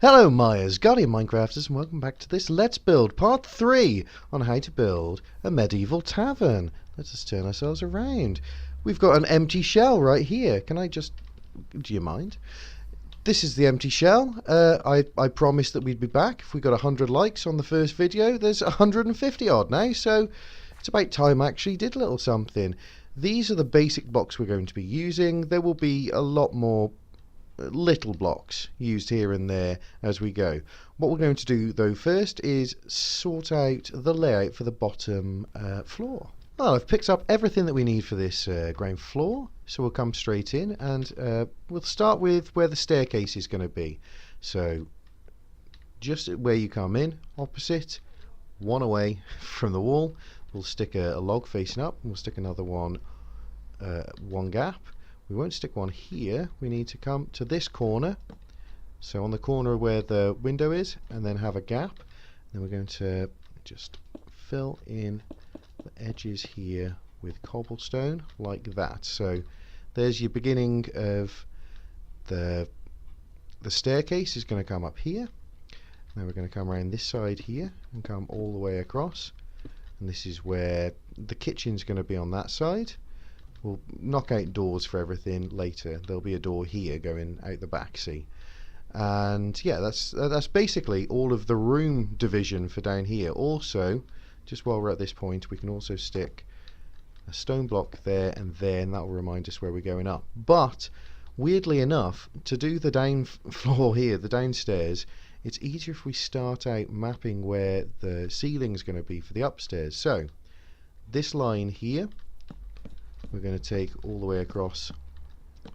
Hello Myers, Guardian Minecrafters, and welcome back to this Let's Build Part 3 on how to build a medieval tavern. Let us turn ourselves around. We've got an empty shell right here. Can I just... do you mind? This is the empty shell. I promised that we'd be back. If we got 100 likes on the first video, there's 150 odd now, so it's about time I actually did a little something. These are the basic blocks we're going to be using. There will be a lot more little blocks used here and there as we go. What we're going to do though first is sort out the layout for the bottom floor. Well, I've picked up everything that we need for this ground floor, so we'll come straight in and we'll start with where the staircase is going to be. So just where you come in, opposite, one away from the wall, we'll stick a log facing up, and we'll stick another one, one gap. We won't stick one here. We need to come to this corner, so on the corner where the window is, and then have a gap. Then we're going to just fill in the edges here with cobblestone like that. So there's your beginning of the staircase is going to come up here. Now we're going to come around this side here and come all the way across, and this is where the kitchen's going to be on that side. We'll knock out doors for everything later. There'll be a door here going out the back, see? And yeah, that's basically all of the room division for down here. Also, just while we're at this point, we can also stick a stone block there and there, and that will remind us where we're going up. But weirdly enough, to do the down floor here, the downstairs, it's easier if we start out mapping where the ceiling's going to be for the upstairs. So this line here, we're going to take all the way across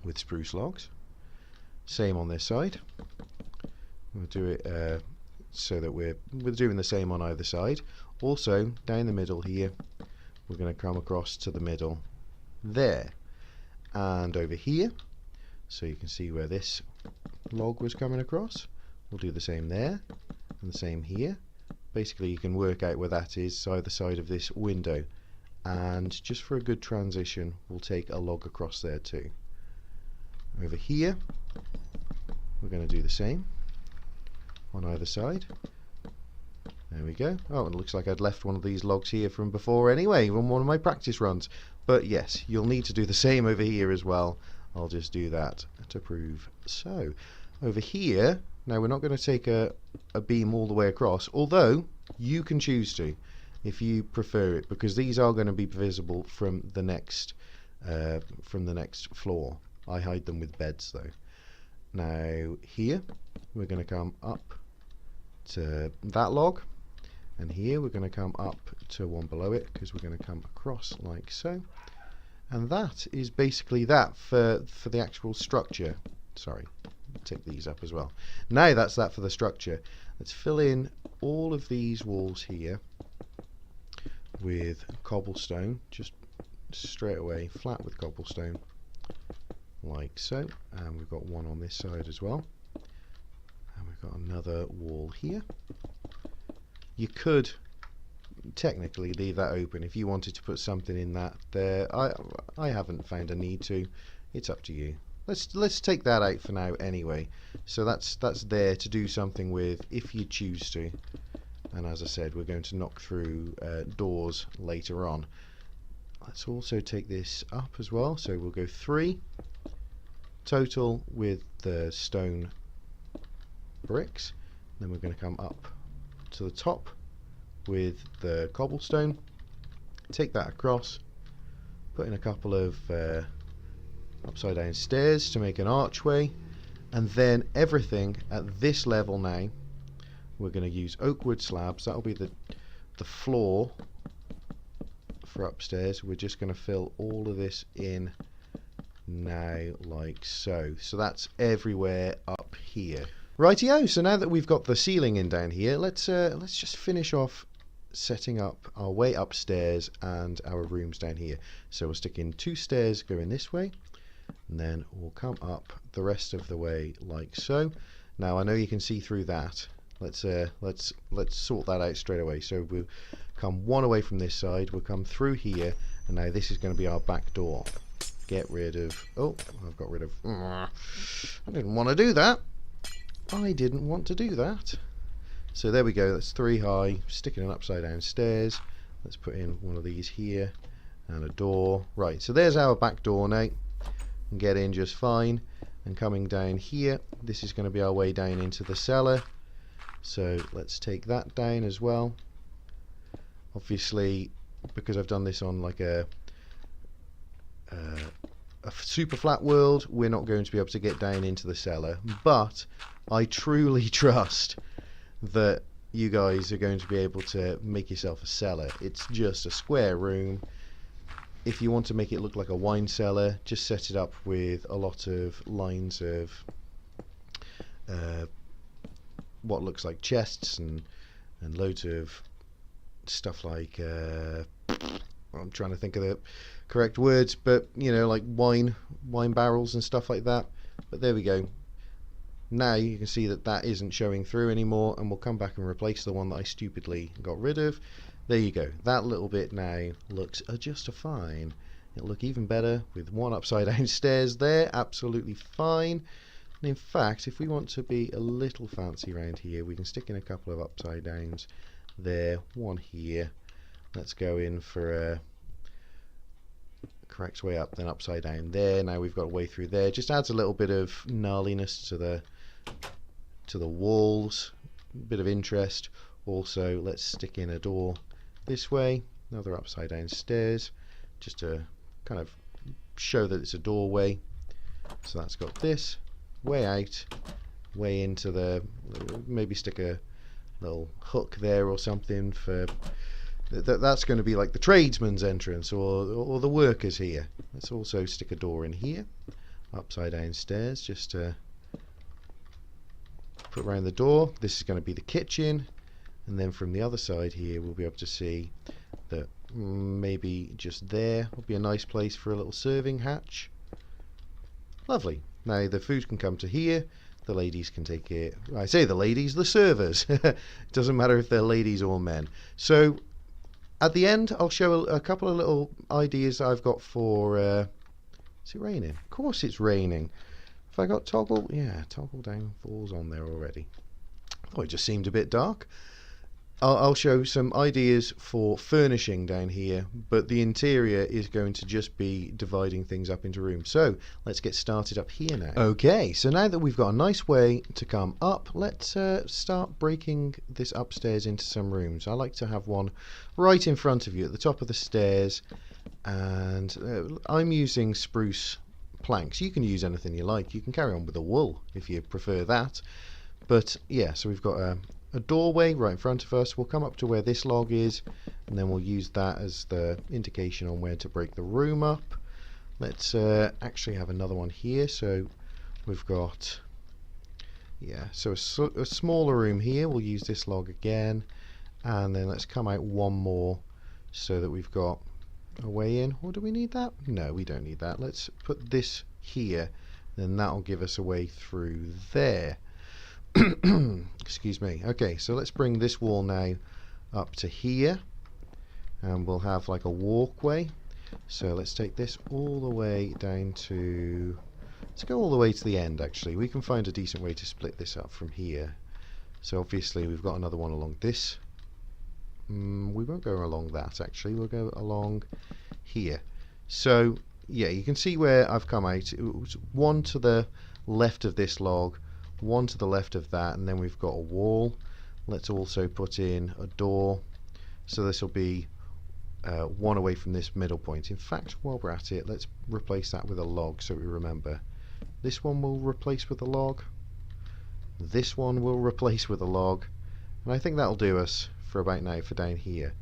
with spruce logs. Same on this side. We'll do it so that we're doing the same on either side. Also, down the middle here, we're going to come across to the middle there. And over here, so you can see where this log was coming across, we'll do the same there, and the same here. Basically, you can work out where that is either side of this window. And just for a good transition, we'll take a log across there too. Over here, we're going to do the same on either side. There we go. Oh, it looks like I'd left one of these logs here from before anyway, on one of my practice runs. But yes, you'll need to do the same over here as well. I'll just do that to prove so. Over here, now we're not going to take a beam all the way across, although you can choose to, if you prefer it, because these are going to be visible from the next floor. I hide them with beds though. Now here we're going to come up to that log, and here we're going to come up to one below it, because we're going to come across like so. And that is basically that for the actual structure. Sorry, take these up as well. Now that's that for the structure. Let's fill in all of these walls here with cobblestone, just straight away, flat with cobblestone, like so. And we've got one on this side as well. And we've got another wall here. You could technically leave that open if you wanted to put something in that there. I haven't found a need to. It's up to you. Let's take that out for now anyway. So that's there to do something with if you choose to. And as I said, we're going to knock through doors later on. Let's also take this up as well. So we'll go 3 total with the stone bricks. Then we're going to come up to the top with the cobblestone. Take that across. Put in a couple of upside down stairs to make an archway. And then everything at this level now, we're going to use oak wood slabs. That'll be the floor for upstairs. We're just going to fill all of this in now like so. So that's everywhere up here. Rightio, so now that we've got the ceiling in down here, let's just finish off setting up our way upstairs and our rooms down here. So we'll stick in 2 stairs going this way, and then we'll come up the rest of the way like so. Now I know you can see through that. Let's sort that out straight away. So we'll come one away from this side, we'll come through here, and now this is going to be our back door. Get rid of, oh, I've got rid of, I didn't want to do that. I didn't want to do that. So there we go, that's 3 high, sticking an upside down stairs. Let's put in one of these here, and a door. Right, so there's our back door now. And get in just fine. And coming down here, this is going to be our way down into the cellar. So let's take that down as well. Obviously, because I've done this on like a super flat world, we're not going to be able to get down into the cellar. But I truly trust that you guys are going to be able to make yourself a cellar. It's just a square room. If you want to make it look like a wine cellar, just set it up with a lot of lines of what looks like chests and loads of stuff like I'm trying to think of the correct words, but you know, like wine barrels and stuff like that. But there we go. Now you can see that that isn't showing through anymore, and we'll come back and replace the one that I stupidly got rid of. There you go. That little bit now looks just fine. It'll look even better with one upside down stairs there. Absolutely fine. And in fact, if we want to be a little fancy around here, we can stick in a couple of upside downs there, one here. Let's go in for a correct way up, then upside down there. Now we've got a way through there. Just adds a little bit of gnarliness to the walls, a bit of interest. Also, let's stick in a door this way, another upside down stairs, just to kind of show that it's a doorway. So that's got this way out, way into the, maybe stick a little hook there or something for that's going to be like the tradesman's entrance, or the workers here. Let's also stick a door in here, upside down stairs, just to put around the door. This is going to be the kitchen. And then from the other side here, we'll be able to see that maybe just there will be a nice place for a little serving hatch. Lovely. Now the food can come to here. The ladies can take it. I say the ladies, the servers. It doesn't matter if they're ladies or men. So at the end, I'll show a couple of little ideas I've got for... is it raining? Of course it's raining. Have I got toggle? Yeah, toggle down falls on there already. Oh, it just seemed a bit dark. I'll show some ideas for furnishing down here, but the interior is going to just be dividing things up into rooms. So let's get started up here now. Okay, so now that we've got a nice way to come up, let's start breaking this upstairs into some rooms. I like to have one right in front of you at the top of the stairs, and I'm using spruce planks. You can use anything you like. You can carry on with the wool if you prefer that. But yeah, so we've got a doorway right in front of us. We'll come up to where this log is, and then we'll use that as the indication on where to break the room up. Let's actually have another one here. So we've got, yeah, so a smaller room here. We'll use this log again, and then let's come out one more so that we've got a way in. Or do we need that? No, we don't need that. Let's put this here, then that'll give us a way through there. Excuse me. Okay, so let's bring this wall now up to here, and we'll have like a walkway. So let's take this all the way down to, let's go all the way to the end. Actually, we can find a decent way to split this up from here. So obviously we've got another one along this. We won't go along that, actually. We'll go along here. So yeah, you can see where I've come out. It was one to the left of this log, one to the left of that, and then we've got a wall. Let's also put in a door, so this will be one away from this middle point. In fact, while we're at it, let's replace that with a log so we remember. This one will replace with a log, this one will replace with a log, and I think that'll do us for about now for down here.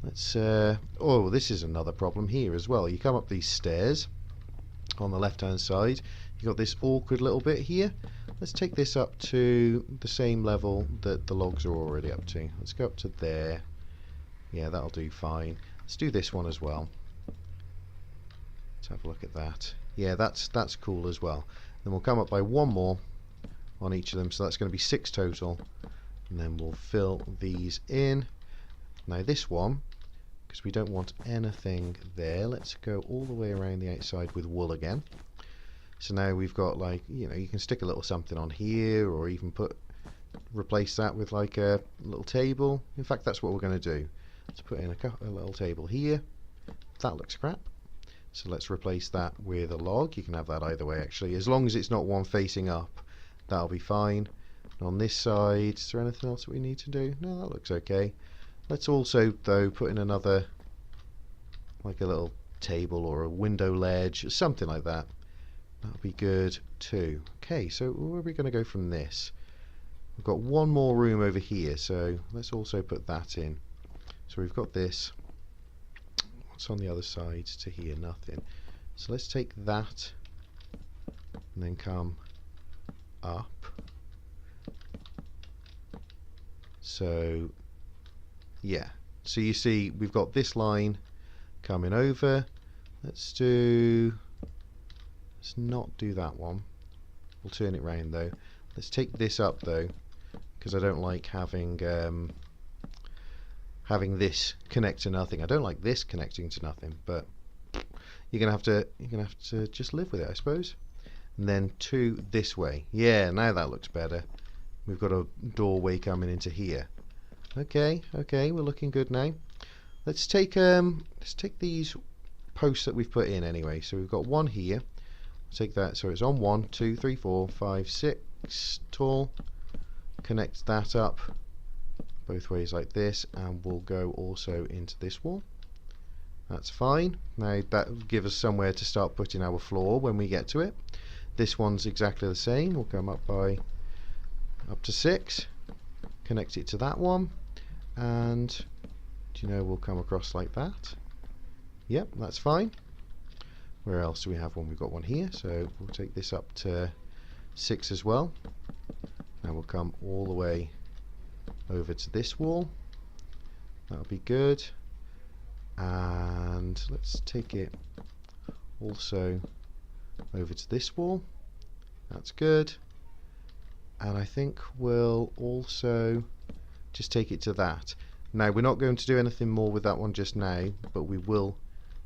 Let's oh, this is another problem here as well. You come up these stairs on the left hand side, you've got this awkward little bit here. Let's take this up to the same level that the logs are already up to. Let's go up to there. Yeah, that'll do fine. Let's do this one as well. Let's have a look at that. Yeah, that's cool as well. Then we'll come up by one more on each of them, so that's going to be 6 total. And then we'll fill these in. Now this one, because we don't want anything there, let's go all the way around the outside with wool again. So now we've got, like, you know, you can stick a little something on here, or even replace that with like a little table. In fact, that's what we're going to do. Let's put in a little table here. That looks crap. So let's replace that with a log. You can have that either way, actually, as long as it's not one facing up. That'll be fine. And on this side, is there anything else that we need to do? No, that looks okay. Let's also, though, put in another, like a little table or a window ledge, or something like that. That'll be good too. Okay, so where are we going to go from this? We've got one more room over here, so let's also put that in. So we've got this. What's on the other side to here? Nothing. So let's take that and then come up. So yeah, so you see we've got this line coming over. Let's not do that one. We'll turn it round though. Let's take this up though, because I don't like having this connect to nothing. I don't like this connecting to nothing, but you're gonna have to just live with it, I suppose. And then two this way. Yeah, now that looks better. We've got a doorway coming into here. Okay, we're looking good now. Let's take these posts that we've put in anyway. So we've got one here. Take that, so it's on 1, 2, 3, 4, 5, 6 tall. Connect that up both ways like this, and we'll go also into this wall. That's fine. Now that will give us somewhere to start putting our floor when we get to it. This one's exactly the same. We'll come up to 6, connect it to that one, and we'll come across like that. Yep, that's fine. Where else do we have one? We've got one here, so we'll take this up to 6 as well. And we'll come all the way over to this wall. That'll be good. And let's take it also over to this wall. That's good. And I think we'll also just take it to that. Now, we're not going to do anything more with that one just now, but we will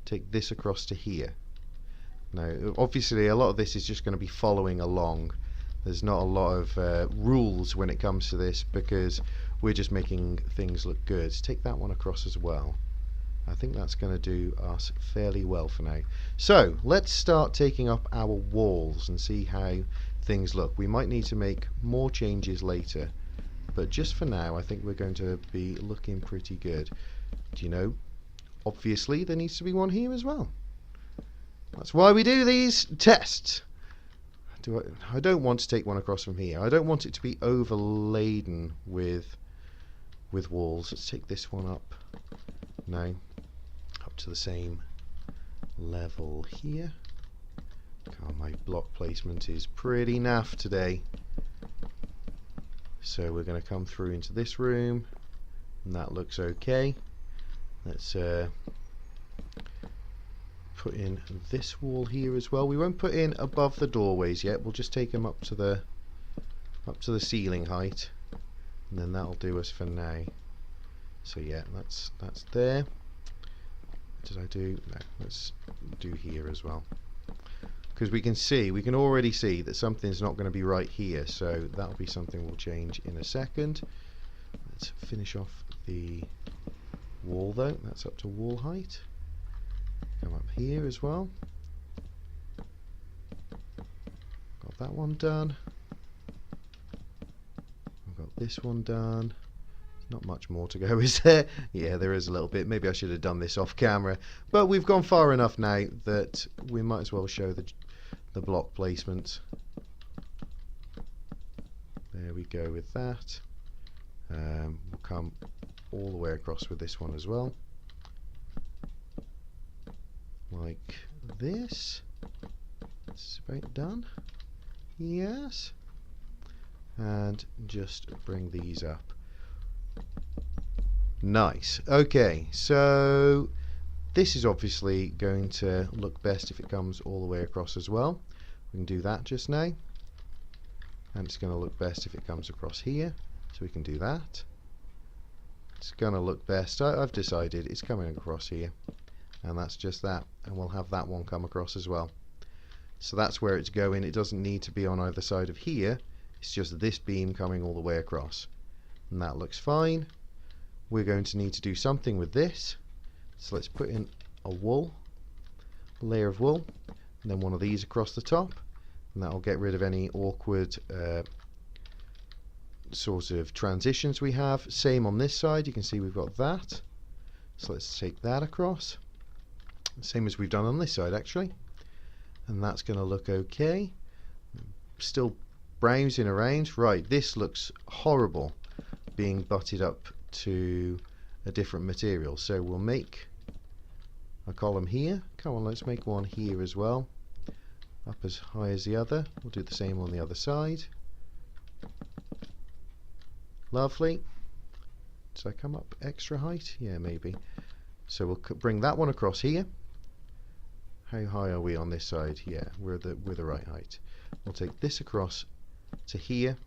take this across to here. Now, obviously, a lot of this is just going to be following along. There's not a lot of rules when it comes to this, because we're just making things look good. Let's take that one across as well. I think that's going to do us fairly well for now. So, let's start taking up our walls and see how things look. We might need to make more changes later, but just for now, I think we're going to be looking pretty good. Obviously, there needs to be one here as well. That's why we do these tests. I don't want to take one across from here. I don't want it to be overladen with walls. Let's take this one up. No, up to the same level here. God, my block placement is pretty naff today. So we're going to come through into this room, and that looks okay. Let's put in this wall here as well. We won't put in above the doorways yet. We'll just take them up to the ceiling height, and then that'll do us for now. So yeah, that's there. What did I do? No, let's do here as well, because we can already see that something's not going to be right here. So that'll be something we'll change in a second. Let's finish off the wall though. That's up to wall height. Come up here as well. Got that one done. I've got this one done. Not much more to go, is there? Yeah, there is a little bit. Maybe I should have done this off camera, but we've gone far enough now that we might as well show the block placement. There we go with that. We'll come all the way across with this one as well, like this. It's about done. Yes. And just bring these up. Nice. Okay, so this is obviously going to look best if it comes all the way across as well. We can do that just now. And it's going to look best if it comes across here. So we can do that. It's going to look best. I've decided it's coming across here. And that's just that. And we'll have that one come across as well. So that's where it's going. It doesn't need to be on either side of here. It's just this beam coming all the way across. And that looks fine. We're going to need to do something with this. So let's put in a layer of wool, and then one of these across the top. And that'll get rid of any awkward sort of transitions we have. Same on this side. You can see we've got that. So let's take that across. Same as we've done on this side, actually. And that's going to look okay. Still browsing around. Right, this looks horrible being butted up to a different material. So we'll make a column here. Come on, let's make one here as well. Up as high as the other. We'll do the same on the other side. Lovely. Does that come up extra height? Yeah, maybe. So we'll bring that one across here. How high are we on this side? Yeah, we're the right height. We'll take this across to here.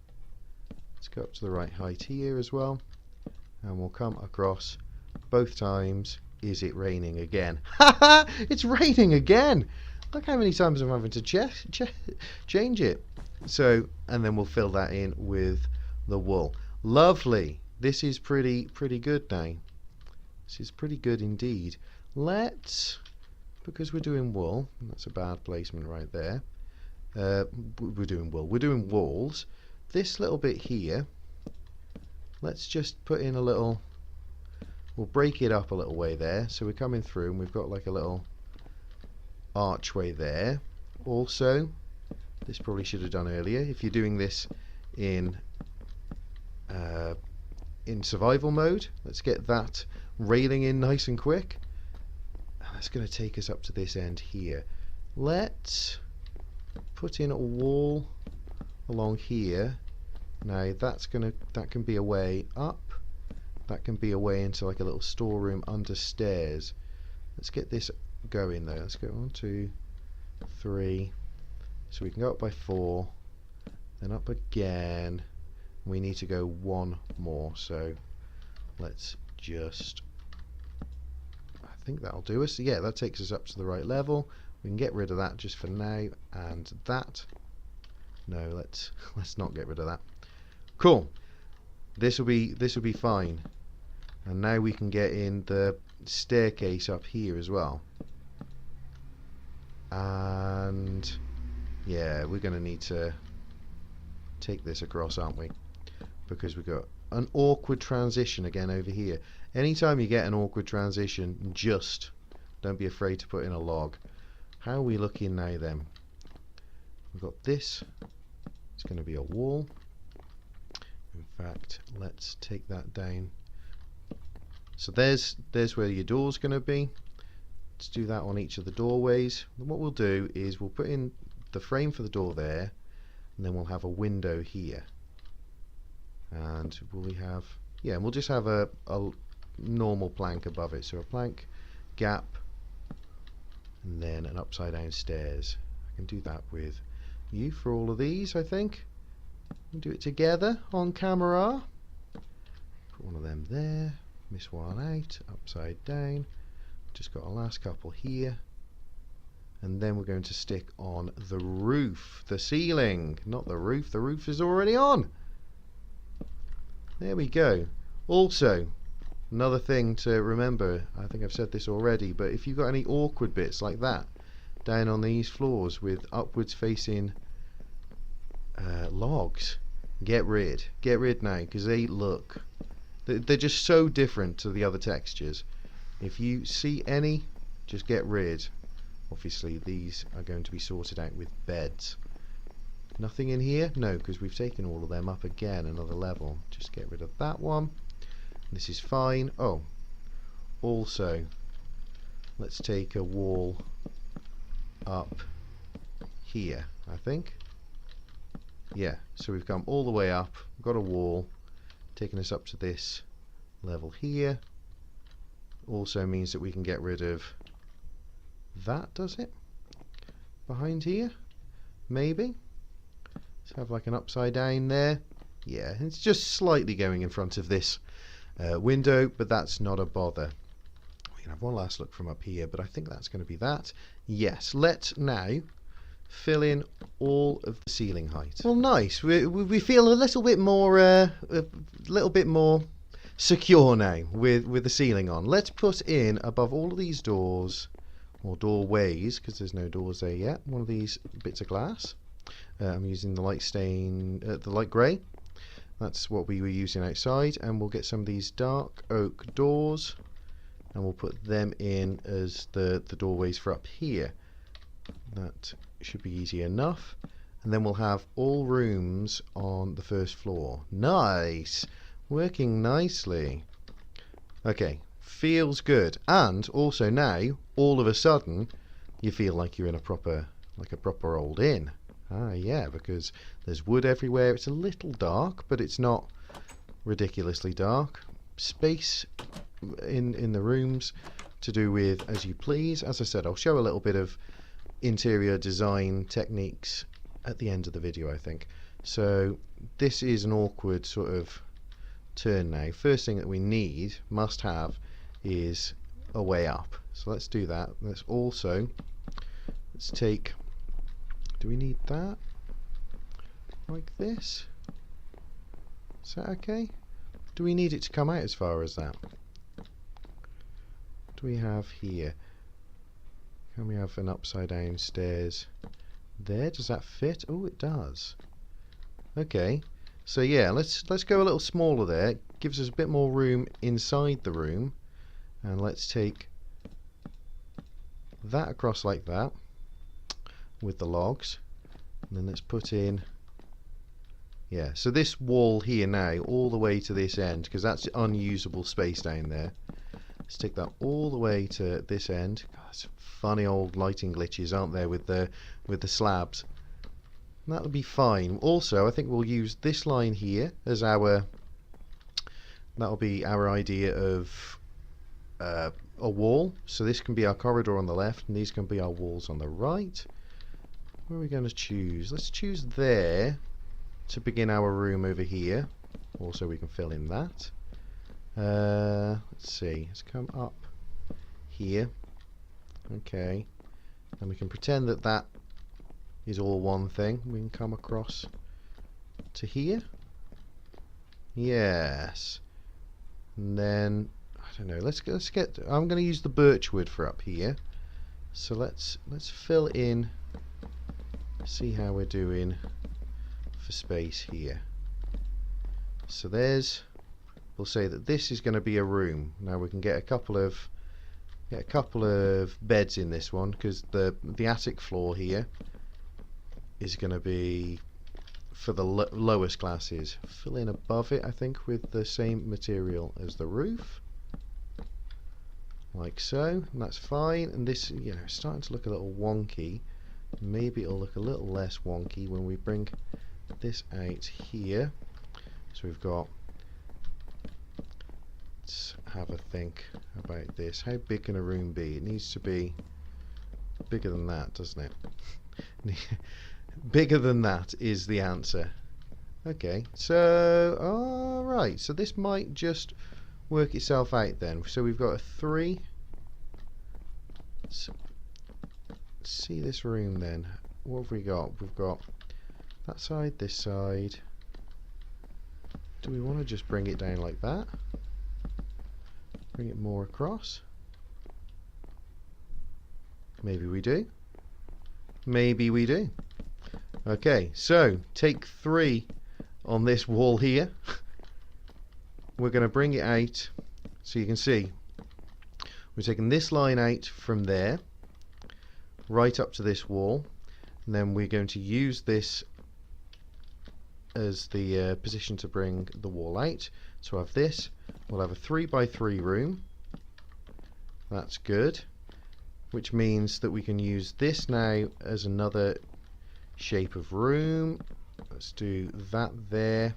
Let's go up to the right height here as well. And we'll come across both times. Is it raining again? Haha! It's raining again! Look how many times I'm having to change it. So, and then we'll fill that in with the wool. Lovely! This is pretty good now. This is pretty good indeed. Let's, because we're doing wool, that's a bad placement right there. We're doing wool. We're doing walls. This little bit here, let's just put in a little, we'll break it up a little way there. So we're coming through and we've got like a little archway there. Also, this probably should have done earlier. If you're doing this in survival mode, let's get that railing in nice and quick. That's going to take us up to this end here. Let's put in a wall along here. Now that can be a way up. That can be a way into like a little storeroom under stairs. Let's get this going though. Let's go 1, 2, 3. So we can go up by 4, then up again. We need to go 1 more. So let's just, I think that'll do us. Yeah, that takes us up to the right level. We can get rid of that just for now, and that. No, let's not get rid of that. Cool. This will be fine. And now we can get in the staircase up here as well. And yeah, we're going to need to take this across, aren't we? Because we've got an awkward transition again over here. Anytime you get an awkward transition, just don't be afraid to put in a log. How are we looking now then? We've got this. It's going to be a wall. In fact, let's take that down. So there's where your door's going to be. Let's do that on each of the doorways. And what we'll do is we'll put in the frame for the door there, and then we'll have a window here. And will we have, yeah, and we'll just have a normal plank above it. So a plank, gap, and then an upside down stairs. I can do that with you for all of these, I think. We'll do it together on camera. Put one of them there, miss one out, upside down. Just got a last couple here. And then we're going to stick on the roof, the ceiling, not the roof. The roof is already on. There we go. Also, another thing to remember, I think I've said this already, but if you've got any awkward bits like that down on these floors with upwards facing logs, get rid now, because they're just so different to the other textures. If you see any, just get rid. Obviously these are going to be sorted out with beds. Nothing in here? No, because we've taken all of them up again another level. Just get rid of that one. This is fine. Oh, also, let's take a wall up here, I think. Yeah, so we've come all the way up, got a wall, taking us up to this level here. Also means that we can get rid of that, does it? Behind here? Maybe? Let's have like an upside down there. Yeah, it's just slightly going in front of this window, but that's not a bother. We can have one last look from up here, but I think that's going to be that. Yes, let's now fill in all of the ceiling height. Well, nice. We feel a little bit more secure now with the ceiling on. Let's put in above all of these doors, or doorways, because there's no doors there yet, one of these bits of glass. I'm using the the light grey. That's what we were using outside, and we'll get some of these dark oak doors, and we'll put them in as the doorways for up here. That should be easy enough. And then we'll have all rooms on the first floor. Nice! Working nicely. Okay, feels good. And also now, all of a sudden, you feel like you're in a proper old inn. Ah, yeah, because there's wood everywhere. It's a little dark, but it's not ridiculously dark. Space in the rooms to do with as you please. As I said, I'll show a little bit of interior design techniques at the end of the video, I think. So this is an awkward sort of turn now. First thing that we must have is a way up. So let's do that. Let's take, do we need that like this? Is that okay? Do we need it to come out as far as that? What do we have here? Can we have an upside down stairs there? Does that fit? Oh, it does. Okay, so yeah, let's go a little smaller there. It gives us a bit more room inside the room, and let's take that across like that with the logs, and then let's put in, yeah, so this wall here now all the way to this end, because that's unusable space down there. Let's take that all the way to this end. God, some funny old lighting glitches, aren't there, with the slabs. And that'll be fine. Also, I think we'll use this line here as that'll be our idea of a wall. So this can be our corridor on the left, and these can be our walls on the right. Where are we going to choose? Let's choose there to begin our room over here. Also, we can fill in that. Let's see, let's come up here. Okay, and we can pretend that that is all one thing. We can come across to here. Yes, and then I don't know, let's get I'm going to use the birch wood for up here. So let's fill in, see how we're doing for space here. So we'll say that this is going to be a room. Now we can get a couple of beds in this one, because the attic floor here is going to be for the lowest classes. Fill in above it, I think, with the same material as the roof, like so, and that's fine. And this, you know, starting to look a little wonky. Maybe it'll look a little less wonky when we bring this out here. So we've got, let's have a think about this. How big can a room be? It needs to be bigger than that, doesn't it? Bigger than that is the answer. Okay, so alright, so this might just work itself out then. So we've got a 3. Let's see this room then. What have we got? We've got that side, this side. Do we want to just bring it down like that? Bring it more across? Maybe we do. Maybe we do. Okay, so take 3 on this wall here. We're going to bring it out so you can see. We're taking this line out from there right up to this wall, and then we're going to use this as the position to bring the wall out. So I have this, we'll have a 3x3 room. That's good, which means that we can use this now as another shape of room. Let's do that there.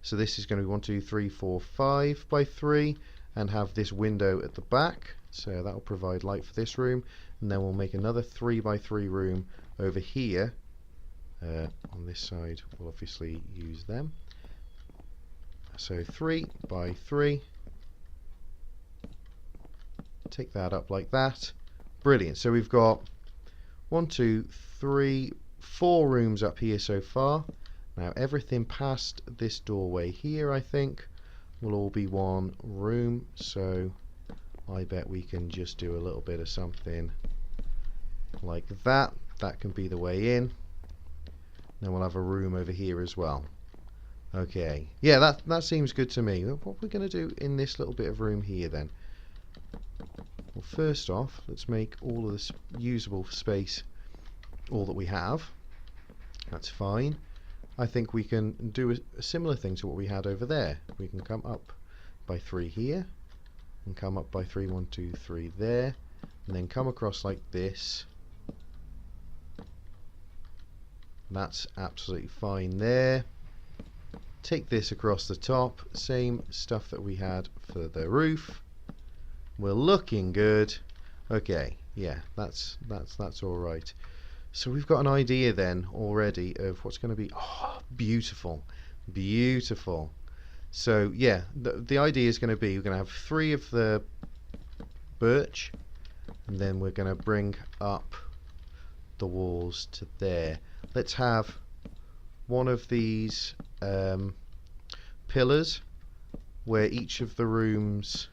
So this is going to be 1, 2, 3, 4, 5 by 3, and have this window at the back. So that will provide light for this room, and then we'll make another 3x3 room over here. On this side, we'll obviously use them. So 3x3. Take that up like that. Brilliant. So we've got 1, 2, 3, 4 rooms up here so far. Now everything past this doorway here, I think, will all be one room, so I bet we can just do a little bit of something like that. That can be the way in. Then we'll have a room over here as well. Okay, yeah, that seems good to me. What we're going to do in this little bit of room here then? Well, first off, let's make all of this usable space all that we have. That's fine. I think we can do a similar thing to what we had over there. We can come up by 3 here, and come up by 3, 1, 2, 3 there, and then come across like this. That's absolutely fine there. Take this across the top, same stuff that we had for the roof. We're looking good. Okay, yeah, that's all right. So we've got an idea then already of what's going to be. Oh, beautiful, beautiful. So yeah, the idea is going to be we're going to have 3 of the birch, and then we're going to bring up the walls to there. Let's have one of these pillars where each of the rooms,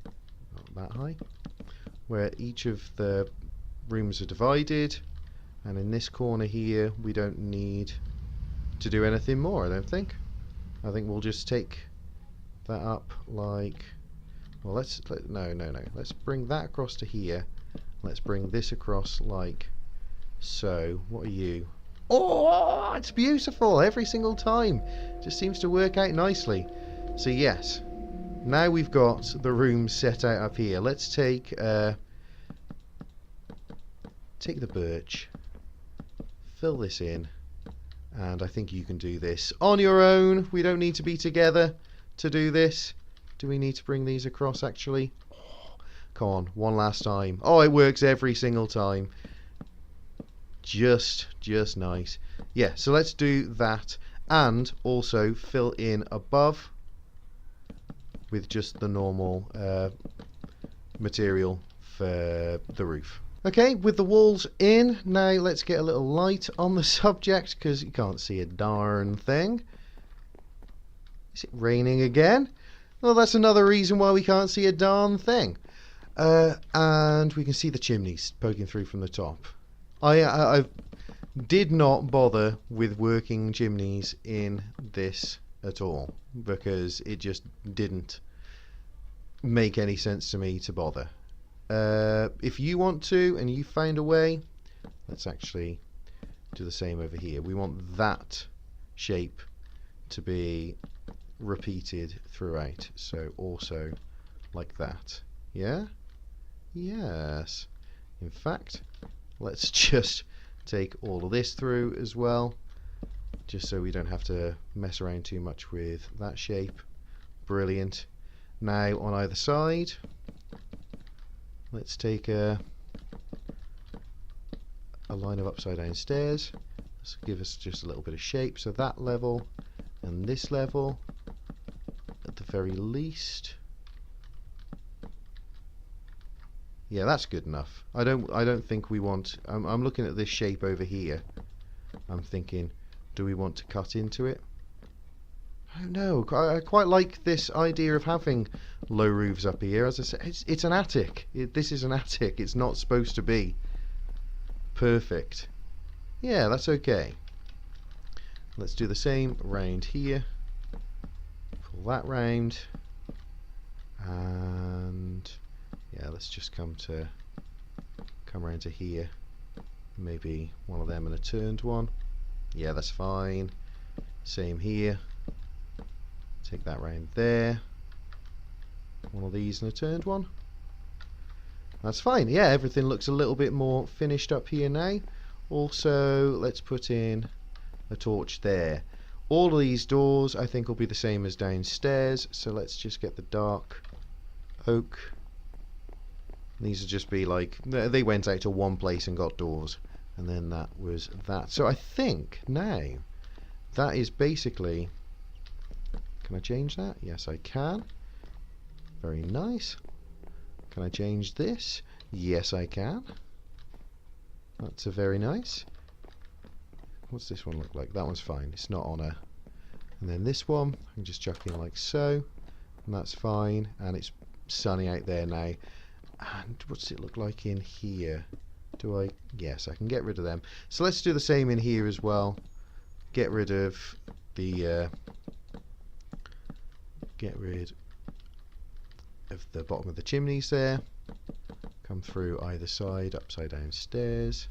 not that high, where each of the rooms are divided, and in this corner here we don't need to do anything more, I don't think. I think we'll just take that up like, well, no, let's bring that across to here. Let's bring this across like so. What are you? Oh, it's beautiful every single time. Just seems to work out nicely. So yes, now we've got the room set out up here. Let's take the birch, fill this in, and I think you can do this on your own. We don't need to be together to do this. Do we need to bring these across actually? Oh, come on, one last time. Oh, it works every single time. Just nice. Yeah, so let's do that, and also fill in above with just the normal material for the roof. Okay, with the walls in, now let's get a little light on the subject because you can't see a darn thing. Is it raining again? Well, that's another reason why we can't see a darn thing. And we can see the chimneys poking through from the top. I did not bother with working chimneys in this at all because it just didn't make any sense to me to bother. If you want to and you find a way, let's actually do the same over here. We want that shape to be repeated throughout, so also like that. Yeah? Yes. In fact, let's just take all of this through as well, just so we don't have to mess around too much with that shape. Brilliant. Now on either side, let's take a line of upside down stairs. This will give us just a little bit of shape. So that level and this level at the very least. Yeah, that's good enough. I don't think we want. I'm looking at this shape over here. I'm thinking, do we want to cut into it? I don't know. I quite like this idea of having low roofs up here. As I said, it's an attic. This is an attic. It's not supposed to be perfect. Yeah, that's okay. Let's do the same round here. Pull that round, and yeah, let's just come around to here. Maybe one of them and a turned one. Yeah, that's fine. Same here. Take that round there. One of these and a turned one. That's fine. Yeah, everything looks a little bit more finished up here now. Also, let's put in a torch there. All of these doors I think will be the same as downstairs, so let's just get the dark oak. These will just be like, they went out to one place and got doors, and then that was that. So I think now that is basically, can I change that? Yes, I can. Very nice. Can I change this? Yes, I can. That's a very nice. What's this one look like? That one's fine. It's not on a... And then this one, I can just chuck in like so. And that's fine. And it's sunny out there now. And what's it look like in here? Do I... Yes, I can get rid of them. So let's do the same in here as well. Get rid of the... Get rid of the bottom of the chimneys there. Come through either side, upside down stairs.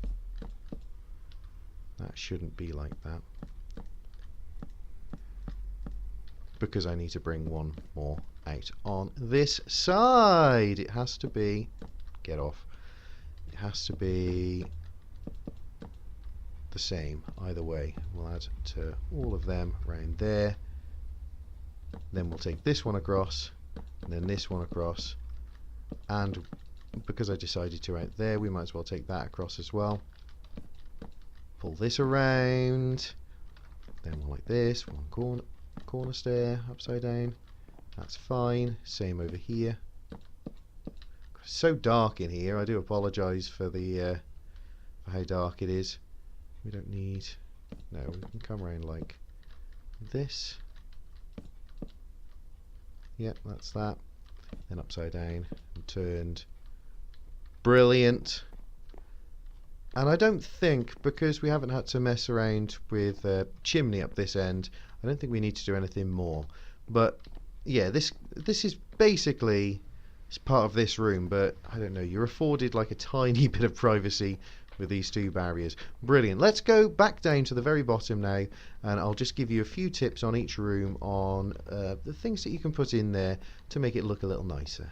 That shouldn't be like that, because I need to bring one more out on this side. It has to be, get off, it has to be the same either way. We'll add to all of them around there. Then we'll take this one across, and then this one across, and because I decided to out there, we might as well take that across as well. Pull this around, then one like this, one corner stair, upside down. That's fine. Same over here. It's so dark in here. I do apologise for the for how dark it is. We don't need. No, we can come around like this. Yep, that's that. Then upside down and turned. Brilliant. And I don't think, because we haven't had to mess around with chimney up this end, I don't think we need to do anything more. But yeah, this is basically, it's part of this room, but I don't know, you're afforded like a tiny bit of privacy with these two barriers. Brilliant. Let's go back down to the very bottom now, and I'll just give you a few tips on each room on the things that you can put in there to make it look a little nicer.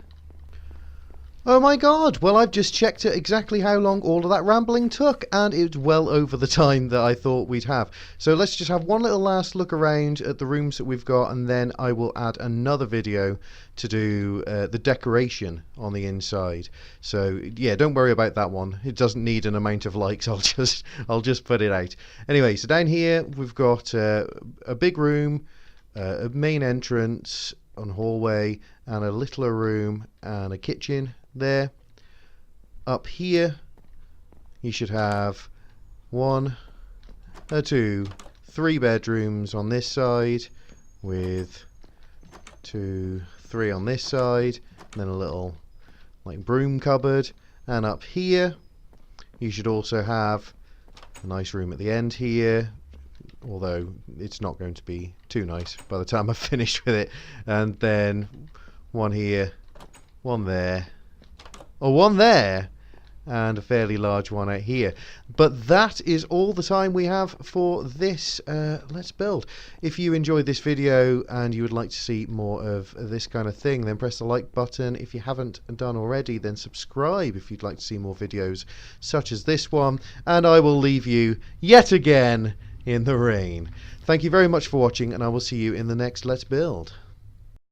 Oh my god, well I've just checked exactly how long all of that rambling took, and it's well over the time that I thought we'd have. So let's just have one little last look around at the rooms that we've got, and then I will add another video to do the decoration on the inside. So yeah, don't worry about that one. It doesn't need an amount of likes. I'll just put it out. Anyway, so down here we've got a big room, a main entrance, and hallway, and a littler room and a kitchen there. Up here you should have 1, 2, 3 bedrooms on this side with 2, 3 on this side, and then a little like broom cupboard. And up here you should also have a nice room at the end here, although it's not going to be too nice by the time I've finished with it. And then one here, one there, or one there, and a fairly large one out here. But that is all the time we have for this Let's Build. If you enjoyed this video and you would like to see more of this kind of thing, then press the like button. If you haven't done already, then subscribe if you'd like to see more videos such as this one, and I will leave you yet again in the rain. Thank you very much for watching, and I will see you in the next Let's Build.